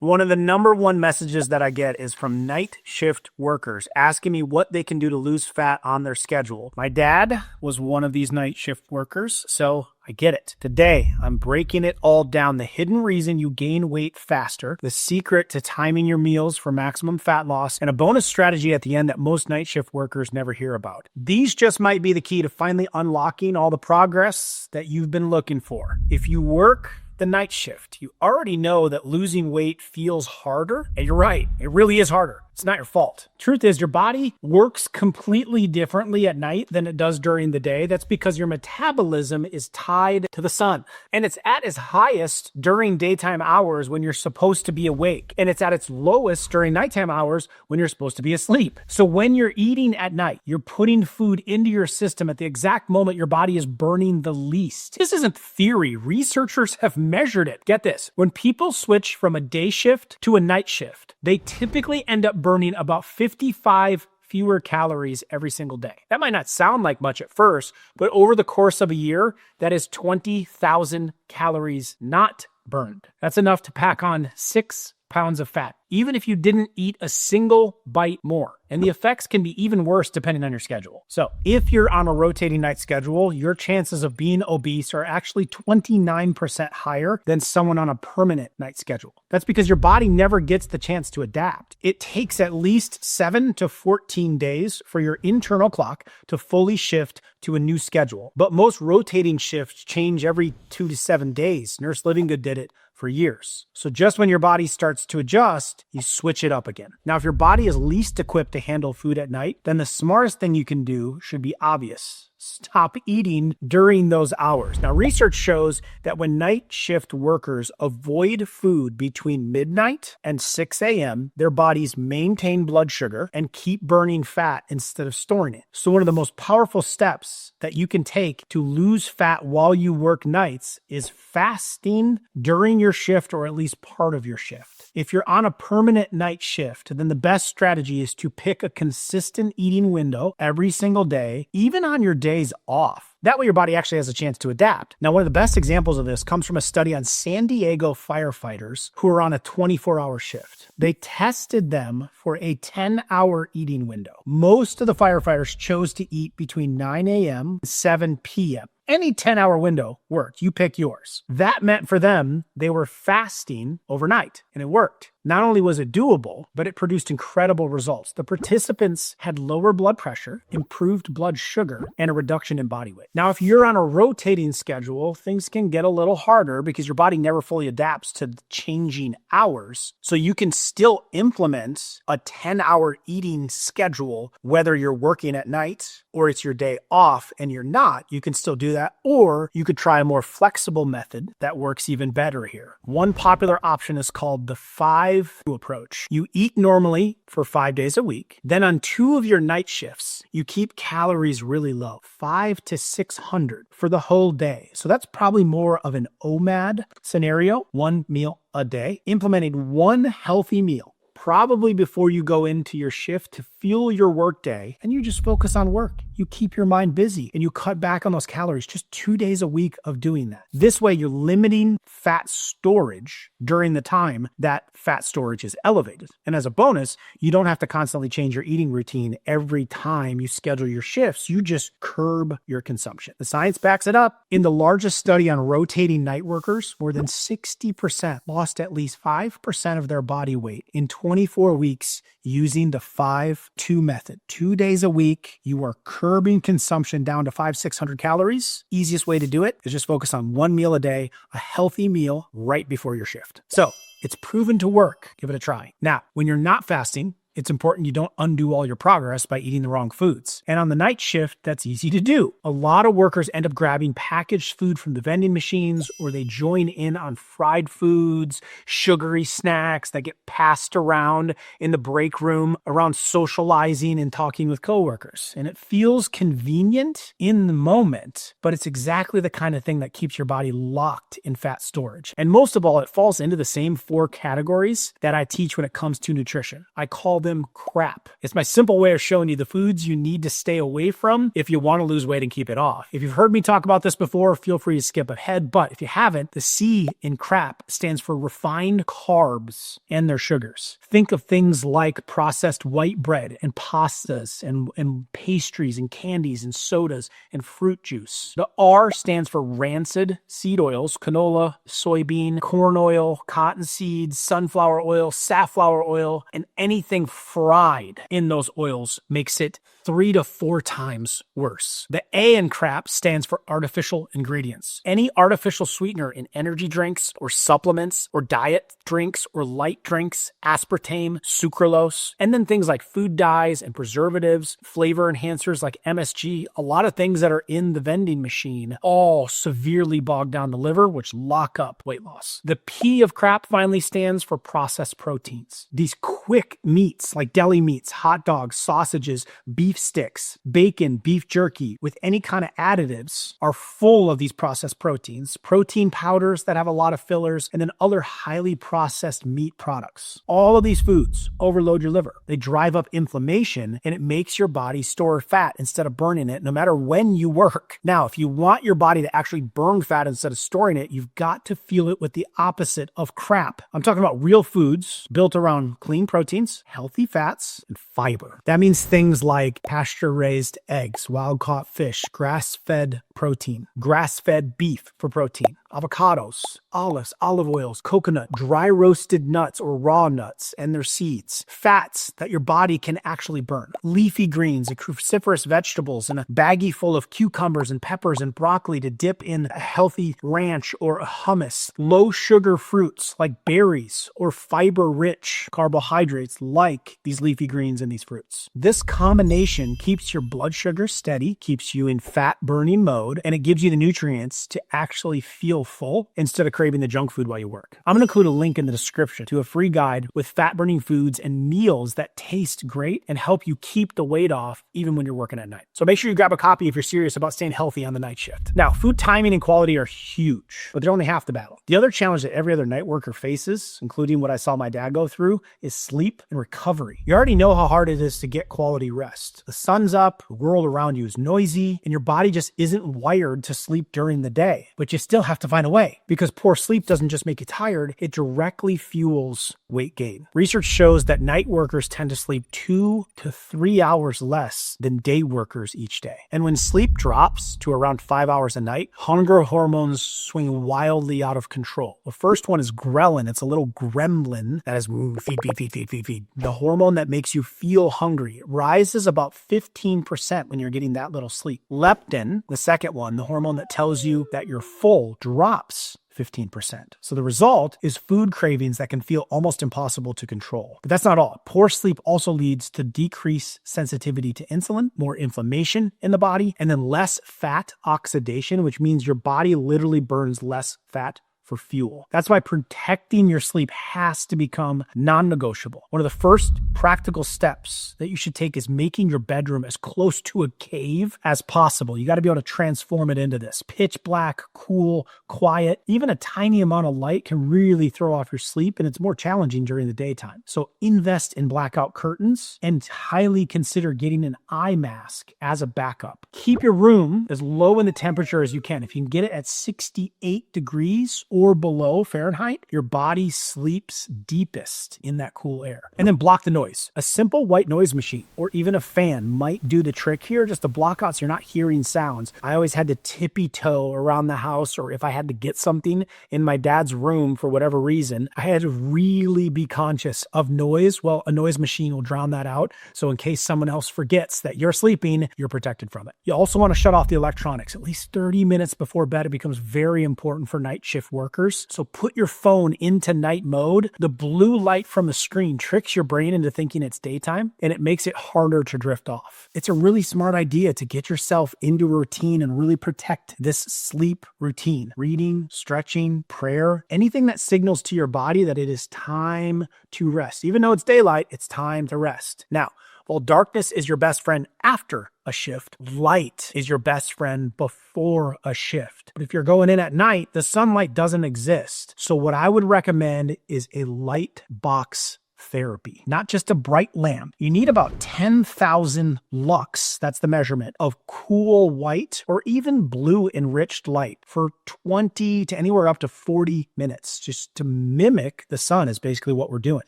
One of the number one messages that I get is from night shift workers asking me what they can do to lose fat on their schedule. My dad was one of these night shift workers, so I get it. Today, I'm breaking it all down. The hidden reason you gain weight faster, the secret to timing your meals for maximum fat loss, and a bonus strategy at the end that most night shift workers never hear about. These just might be the key to finally unlocking all the progress that you've been looking for. If you work the night shift, you already know that losing weight feels harder. And you're right, it really is harder. It's not your fault. Truth is, your body works completely differently at night than it does during the day. That's because your metabolism is tied to the sun. And it's at its highest during daytime hours when you're supposed to be awake. And it's at its lowest during nighttime hours when you're supposed to be asleep. So when you're eating at night, you're putting food into your system at the exact moment your body is burning the least. This isn't theory. Researchers have measured it. Get this. When people switch from a day shift to a night shift, they typically end up burning about 55 fewer calories every single day. That might not sound like much at first, but over the course of a year, that is 20,000 calories not burned. That's enough to pack on 6 pounds of fat, even if you didn't eat a single bite more. And the effects can be even worse depending on your schedule. So if you're on a rotating night schedule, your chances of being obese are actually 29% higher than someone on a permanent night schedule. That's because your body never gets the chance to adapt. It takes at least 7 to 14 days for your internal clock to fully shift to a new schedule. But most rotating shifts change every 2 to 7 days. Nurse Livingood did it for years. So just when your body starts to adjust, you switch it up again. Now, if your body is least equipped to handle food at night, then the smartest thing you can do should be obvious. Stop eating during those hours. Now, research shows that when night shift workers avoid food between midnight and 6 a.m., their bodies maintain blood sugar and keep burning fat instead of storing it. So one of the most powerful steps that you can take to lose fat while you work nights is fasting during your shift, or at least part of your shift. If you're on a permanent night shift, then the best strategy is to pick a consistent eating window every single day, even on your days off. That way your body actually has a chance to adapt. Now, one of the best examples of this comes from a study on San Diego firefighters who are on a 24-hour shift. They tested them for a 10-hour eating window. Most of the firefighters chose to eat between 9 a.m. and 7 p.m. Any 10-hour window worked. You pick yours. That meant for them, they were fasting overnight, and it worked. Not only was it doable, but it produced incredible results. The participants had lower blood pressure, improved blood sugar, and a reduction in body weight. Now, if you're on a rotating schedule, things can get a little harder because your body never fully adapts to changing hours. So you can still implement a 10-hour eating schedule, whether you're working at night or it's your day off and you're not. You can still do that. Or you could try a more flexible method that works even better here. One popular option is called the 5 approach. You eat normally for 5 days a week. Then on 2 of your night shifts, you keep calories really low, 500 to 600 for the whole day. So that's probably more of an OMAD scenario, 1 meal a day, implementing 1 healthy meal probably before you go into your shift to fuel your workday, and you just focus on work. You keep your mind busy and you cut back on those calories, just 2 days a week of doing that. This way, you're limiting fat storage during the time that fat storage is elevated. And as a bonus, you don't have to constantly change your eating routine every time you schedule your shifts. You just curb your consumption. The science backs it up. In the largest study on rotating night workers, more than 60% lost at least 5% of their body weight in 24 weeks using the 5-2 method. 2 days a week, you are curbing consumption down to 500-600 calories. Easiest way to do it is just focus on 1 meal a day, a healthy meal right before your shift. So it's proven to work. Give it a try. Now, when you're not fasting, it's important you don't undo all your progress by eating the wrong foods. And on the night shift, that's easy to do. A lot of workers end up grabbing packaged food from the vending machines, or they join in on fried foods, sugary snacks that get passed around in the break room around socializing and talking with coworkers. And it feels convenient in the moment, but it's exactly the kind of thing that keeps your body locked in fat storage. And most of all, it falls into the same 4 categories that I teach when it comes to nutrition. I call call them crap. It's my simple way of showing you the foods you need to stay away from if you want to lose weight and keep it off. If you've heard me talk about this before, feel free to skip ahead. But if you haven't, the C in crap stands for refined carbs and their sugars. Think of things like processed white bread and pastas and pastries and candies and sodas and fruit juice. The R stands for rancid seed oils, canola, soybean, corn oil, cotton seeds, sunflower oil, safflower oil, and anything fried in those oils makes it 3 to 4 times worse. The A in crap stands for artificial ingredients. Any artificial sweetener in energy drinks or supplements or diet drinks or light drinks, aspartame, sucralose, and then things like food dyes and preservatives, flavor enhancers like MSG, a lot of things that are in the vending machine, all severely bog down the liver, which lock up weight loss. The P of crap finally stands for processed proteins. These quick meats like deli meats, hot dogs, sausages, beef sticks, bacon, beef jerky with any kind of additives are full of these processed proteins, protein powders that have a lot of fillers, and then other highly processed meat products. All of these foods overload your liver. They drive up inflammation and it makes your body store fat instead of burning it no matter when you work. Now, if you want your body to actually burn fat instead of storing it, you've got to fuel it with the opposite of crap. I'm talking about real foods built around clean proteins, healthy fats, and fiber. That means things like pasture-raised eggs, wild-caught fish, grass-fed protein, grass-fed beef for protein, avocados, olives, olive oils, coconut, dry roasted nuts or raw nuts and their seeds, fats that your body can actually burn, leafy greens and cruciferous vegetables, and a baggie full of cucumbers and peppers and broccoli to dip in a healthy ranch or a hummus, low sugar fruits like berries or fiber-rich carbohydrates like these leafy greens and these fruits. This combination keeps your blood sugar steady, keeps you in fat burning mode, and it gives you the nutrients to actually feel full instead of craving the junk food while you work. I'm going to include a link in the description to a free guide with fat burning foods and meals that taste great and help you keep the weight off even when you're working at night. So make sure you grab a copy if you're serious about staying healthy on the night shift. Now, food timing and quality are huge, but they're only half the battle. The other challenge that every other night worker faces, including what I saw my dad go through, is sleep and recovery. You already know how hard it is to get quality rest. The sun's up, the world around you is noisy, and your body just isn't wired to sleep during the day, but you still have to find a way because poor sleep doesn't just make you tired, it directly fuels weight gain. Research shows that night workers tend to sleep 2 to 3 hours less than day workers each day. And when sleep drops to around 5 hours a night, hunger hormones swing wildly out of control. The first one is ghrelin. It's a little gremlin that is feed. The hormone that makes you feel hungry. It rises about 15% when you're getting that little sleep. Leptin, the second one, the hormone that tells you that you're full, drops 15%. So the result is food cravings that can feel almost impossible to control. But that's not all. Poor sleep also leads to decreased sensitivity to insulin, more inflammation in the body, and then less fat oxidation, which means your body literally burns less fat for fuel. That's why protecting your sleep has to become non-negotiable. One of the first practical steps that you should take is making your bedroom as close to a cave as possible. You got to be able to transform it into this. Pitch black, cool, quiet. Even a tiny amount of light can really throw off your sleep, and it's more challenging during the daytime. So invest in blackout curtains and highly consider getting an eye mask as a backup. Keep your room as low in the temperature as you can. If you can get it at 68 degrees or below Fahrenheit, your body sleeps deepest in that cool air. And then block the noise. A simple white noise machine or even a fan might do the trick here, just to block out so you're not hearing sounds. I always had to tippy toe around the house, or if I had to get something in my dad's room for whatever reason, I had to really be conscious of noise. Well, a noise machine will drown that out. So in case someone else forgets that you're sleeping, you're protected from it. You also want to shut off the electronics at least 30 minutes before bed. It becomes very important for night shift work. So put your phone into night mode. The blue light from the screen tricks your brain into thinking it's daytime, and it makes it harder to drift off. It's a really smart idea to get yourself into a routine and really protect this sleep routine. Reading, stretching, prayer, anything that signals to your body that it is time to rest. Even though it's daylight, it's time to rest. Now, while darkness is your best friend after a shift, light is your best friend before a shift. But if you're going in at night, the sunlight doesn't exist. So what I would recommend is a light box therapy, not just a bright lamp. You need about 10,000 lux, that's the measurement, of cool white or even blue enriched light for 20 to anywhere up to 40 minutes. Just to mimic the sun is basically what we're doing.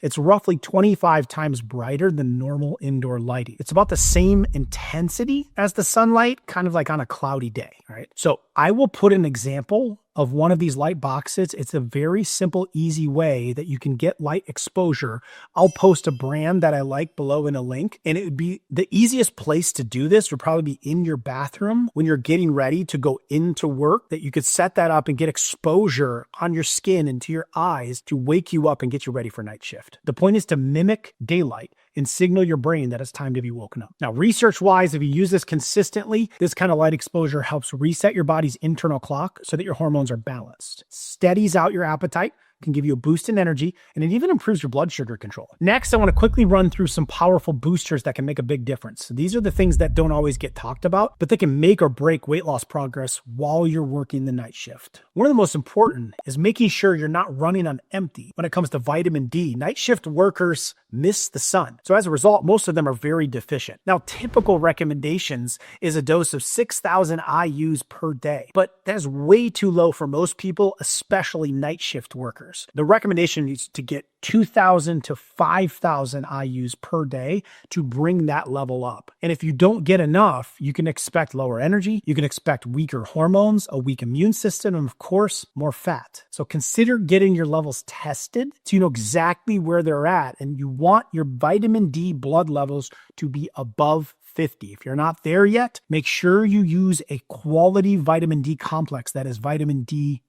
It's roughly 25 times brighter than normal indoor lighting. It's about the same intensity as the sunlight, kind of like on a cloudy day, right? So I will put an example of one of these light boxes. It's a very simple, easy way that you can get light exposure. I'll post a brand that I like below in a link, and it would be the easiest place to do this would probably be in your bathroom when you're getting ready to go into work, that you could set that up and get exposure on your skin and to your eyes to wake you up and get you ready for night shift. The point is to mimic daylight and signal your brain that it's time to be woken up. Now, research-wise, if you use this consistently, this kind of light exposure helps reset your body's internal clock so that your hormones are balanced. Steadies out your appetite, can give you a boost in energy, and it even improves your blood sugar control. Next, I want to quickly run through some powerful boosters that can make a big difference. These are the things that don't always get talked about, but they can make or break weight loss progress while you're working the night shift. One of the most important is making sure you're not running on empty when it comes to vitamin D. Night shift workers miss the sun. So as a result, most of them are very deficient. Now, typical recommendations is a dose of 6,000 IUs per day, but that's way too low for most people, especially night shift workers. The recommendation is to get 2,000 to 5,000 IUs per day to bring that level up. And if you don't get enough, you can expect lower energy, you can expect weaker hormones, a weak immune system, and of course, more fat. So consider getting your levels tested so you know exactly where they're at, and you want your vitamin D blood levels to be above 50. If you're not there yet, make sure you use a quality vitamin D complex that is vitamin D3.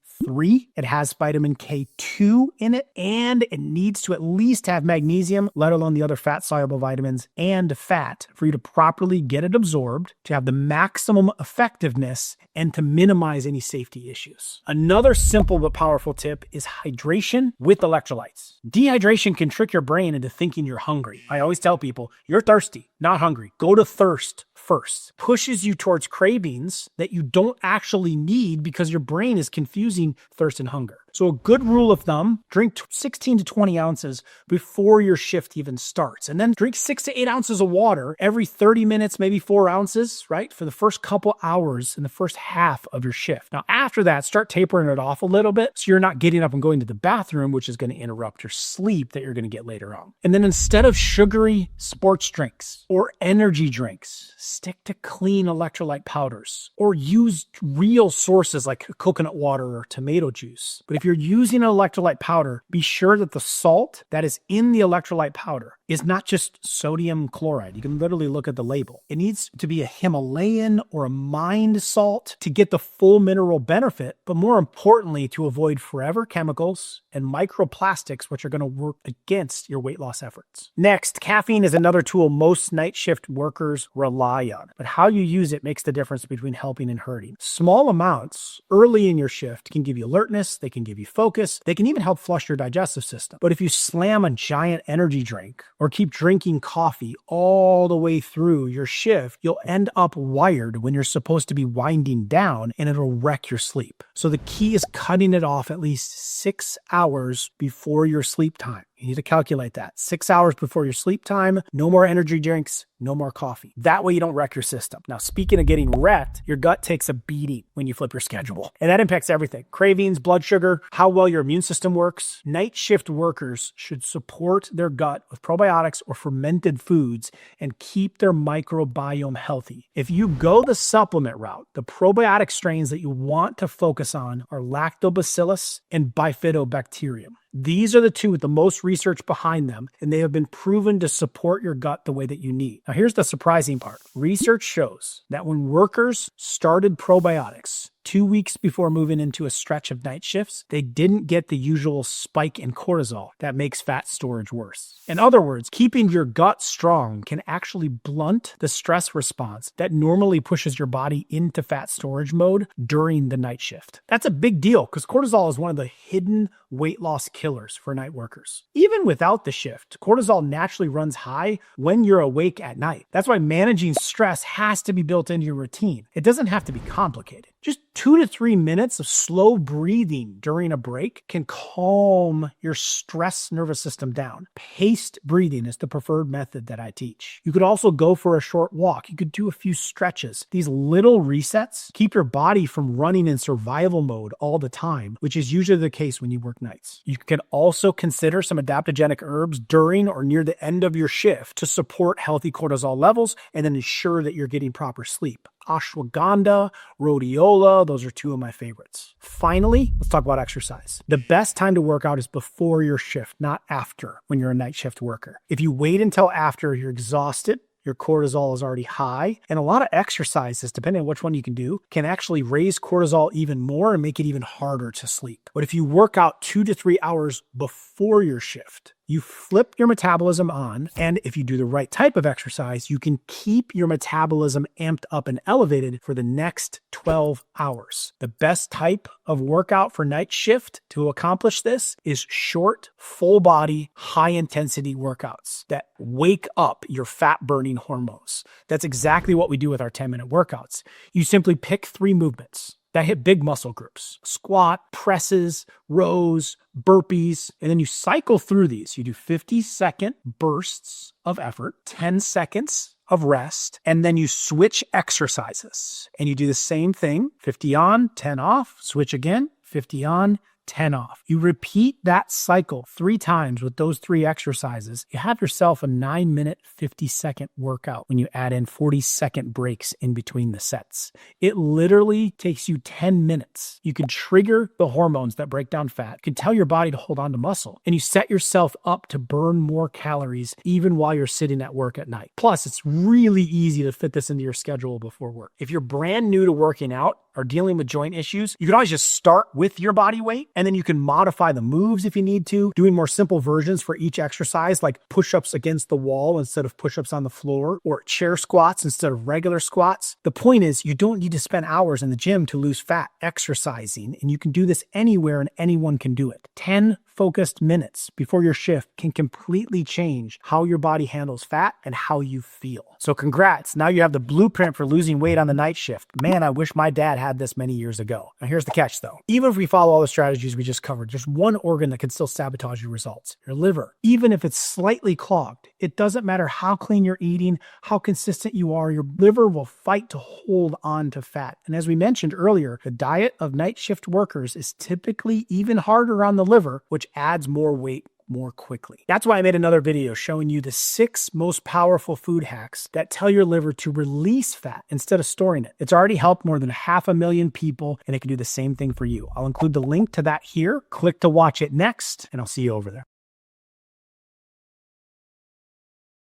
It has vitamin K2 in it, and it needs to at least have magnesium, let alone the other fat-soluble vitamins, and fat for you to properly get it absorbed, to have the maximum effectiveness, and to minimize any safety issues. Another simple but powerful tip is hydration with electrolytes. Dehydration can trick your brain into thinking you're hungry. I always tell people, you're thirsty, not hungry. Go to thirst first. Pushes you towards cravings that you don't actually need because your brain is confusing thirst and hunger. So a good rule of thumb, drink 16 to 20 ounces before your shift even starts. And then drink 6 to 8 ounces of water every 30 minutes, maybe 4 ounces, right? For the first couple hours in the first half of your shift. Now, after that, start tapering it off a little bit so you're not getting up and going to the bathroom, which is going to interrupt your sleep that you're going to get later on. And then instead of sugary sports drinks or energy drinks, stick to clean electrolyte powders or use real sources like coconut water or tomato juice. But if you're using an electrolyte powder, be sure that the salt that is in the electrolyte powder is not just sodium chloride. You can literally look at the label. It needs to be a Himalayan or a mined salt to get the full mineral benefit, but more importantly, to avoid forever chemicals and microplastics, which are going to work against your weight loss efforts. Next, caffeine is another tool most night shift workers rely on, but how you use it makes the difference between helping and hurting. Small amounts early in your shift can give you alertness, they can give you focus, they can even help flush your digestive system. But if you slam a giant energy drink or keep drinking coffee all the way through your shift, you'll end up wired when you're supposed to be winding down, and it'll wreck your sleep. So the key is cutting it off at least 6 hours before your sleep time. You need to calculate that. 6 hours before your sleep time, no more energy drinks, no more coffee. That way you don't wreck your system. Now, speaking of getting wrecked, your gut takes a beating when you flip your schedule. And that impacts everything. Cravings, blood sugar, how well your immune system works. Night shift workers should support their gut with probiotics or fermented foods and keep their microbiome healthy. If you go the supplement route, the probiotic strains that you want to focus on are lactobacillus and bifidobacterium. These are the two with the most research behind them, and they have been proven to support your gut the way that you need. Now, here's the surprising part. Research shows that when workers started probiotics 2 weeks before moving into a stretch of night shifts, they didn't get the usual spike in cortisol that makes fat storage worse. In other words, keeping your gut strong can actually blunt the stress response that normally pushes your body into fat storage mode during the night shift. That's a big deal because cortisol is one of the hidden weight loss killers for night workers. Even without the shift, cortisol naturally runs high when you're awake at night. That's why managing stress has to be built into your routine. It doesn't have to be complicated. Just 2 to 3 minutes of slow breathing during a break can calm your stress nervous system down. Paced breathing is the preferred method that I teach. You could also go for a short walk. You could do a few stretches. These little resets keep your body from running in survival mode all the time, which is usually the case when you work nights. You can also consider some adaptogenic herbs during or near the end of your shift to support healthy cortisol levels and then ensure that you're getting proper sleep. Ashwagandha, rhodiola, those are two of my favorites. Finally, let's talk about exercise. The best time to work out is before your shift, not after when you're a night shift worker. If you wait until after you're exhausted, your cortisol is already high, and a lot of exercises, depending on which one you can do, can actually raise cortisol even more and make it even harder to sleep. But if you work out 2 to 3 hours before your shift, you flip your metabolism on, and if you do the right type of exercise, you can keep your metabolism amped up and elevated for the next 12 hours. The best type of workout for night shift to accomplish this is short, full body, high intensity workouts that wake up your fat burning hormones. That's exactly what we do with our 10-minute workouts. You simply pick 3 movements that hit big muscle groups: squat, presses, rows, burpees, and then you cycle through these. You do 50-second bursts of effort, 10 seconds of rest, and then you switch exercises. And you do the same thing, 50 on, 10 off, switch again, 50 on, 10 off. You repeat that cycle 3 times with those 3 exercises. You have yourself a 9-minute, 50-second workout when you add in 40-second breaks in between the sets. It literally takes you 10 minutes. You can trigger the hormones that break down fat. You can tell your body to hold on to muscle, and you set yourself up to burn more calories even while you're sitting at work at night. Plus, it's really easy to fit this into your schedule before work. If you're brand new to working out or dealing with joint issues, you can always just start with your body weight, and then you can modify the moves if you need to, doing more simple versions for each exercise, like push-ups against the wall instead of push-ups on the floor, or chair squats instead of regular squats. The point is, you don't need to spend hours in the gym to lose fat exercising, and you can do this anywhere and anyone can do it. 10 focused minutes before your shift can completely change how your body handles fat and how you feel. So congrats, now you have the blueprint for losing weight on the night shift. Man, I wish my dad had this many years ago. Now here's the catch though. Even if we follow all the strategies we just covered, there's one organ that can still sabotage your results: your liver. Even if it's slightly clogged, it doesn't matter how clean you're eating, how consistent you are, your liver will fight to hold on to fat. And as we mentioned earlier, the diet of night shift workers is typically even harder on the liver, which adds more weight more quickly. That's why I made another video showing you the 6 most powerful food hacks that tell your liver to release fat instead of storing it. It's already helped more than 500,000 people, and it can do the same thing for you. I'll include the link to that here. Click to watch it next, and I'll see you over there.